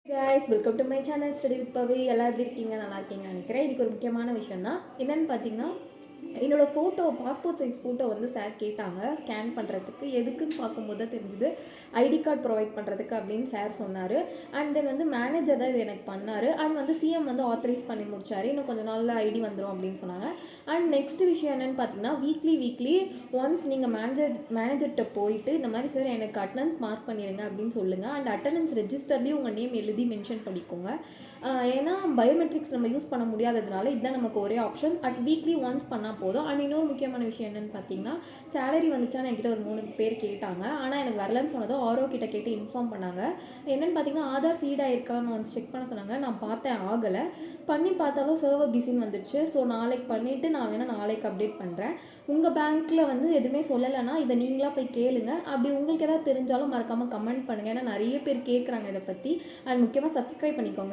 guys, welcome to my channel Study with Pavi. எல்லாம் எப்படி இருக்கீங்க? நல்லா இருக்கீங்கன்னு நினைக்கிறேன். இதுக்கு ஒரு முக்கியமான விஷயம் தான். என்னன்னு பார்த்தீங்கன்னா, என்னோடய ஃபோட்டோ பாஸ்போர்ட் சைஸ் ஃபோட்டோ வந்து சார் கேட்டாங்க ஸ்கேன் பண்ணுறதுக்கு. எதுக்குன்னு பார்க்கும்போது தான் தெரிஞ்சுது ஐடி கார்டு ப்ரொவைட் பண்ணுறதுக்கு அப்படின்னு சார் சொன்னார். அண்ட் தென் வந்து மேனேஜர் தான் இது எனக்கு பண்ணார். அண்ட் வந்து சிஎம் வந்து ஆத்தரைஸ் பண்ணி முடிச்சார். இன்னும் கொஞ்சம் நாளில் ஐடி வந்துடும் அப்படின்னு சொன்னாங்க. அண்ட் நெக்ஸ்ட் விஷயம் என்னென்னு பார்த்தீங்கன்னா, வீக்லி ஒன்ஸ் நீங்கள் மேனேஜர்கிட்ட போயிட்டு இந்த மாதிரி சார் எனக்கு அட்டனன்ஸ் மார்க் பண்ணிடுங்க அப்படின்னு சொல்லுங்கள். அண்ட் அட்டனன்ஸ் ரெஜிஸ்டர்லேயும் உங்கள் நேம் எழுதி மென்ஷன் பண்ணிக்கோங்க. ஏன்னா பயோமெட்ரிக்ஸ் நம்ம யூஸ் பண்ண முடியாததுனால இதுதான் நமக்கு ஒரே ஆப்ஷன். வீக்லி ஒன்ஸ் பண்ணால் போதும். அண்ட் இன்னொரு முக்கியமான விஷயம் என்னென்னு பார்த்தீங்கன்னா, சேலரி வந்துச்சான்னு என்கிட்ட ஒரு 3 பேர் கேட்டாங்க. ஆனால் எனக்கு வரலன்னு சொன்னதும் ஆரோ கிட்ட கேட்டு இன்ஃபார்ம் பண்ணாங்க. என்னென்னு பார்த்தீங்கன்னா, ஆதார் சீட் ஆயிருக்கான்னு வந்து செக் பண்ண சொன்னாங்க. நான் பார்த்தேன், ஆகலை. பண்ணி பார்த்தாலும் சர்வர் பிஸின்னு வந்துடுச்சு. ஸோ நாளைக்கு பண்ணிவிட்டு நான் வேணால் நாளைக்கு அப்டேட் பண்ணுறேன். உங்கள் பேங்க்கில் வந்து எதுவுமே சொல்லலைன்னா இதை நீங்களாக போய் கேளுங்க. அப்படி உங்களுக்கு எதாவது தெரிஞ்சாலும் மறக்காமல் கமெண்ட் பண்ணுங்கள். ஏன்னா நிறைய பேர் கேட்குறாங்க இதை பற்றி. அண்ட் முக்கியமாக சப்ஸ்கிரைப் பண்ணிக்கோங்க.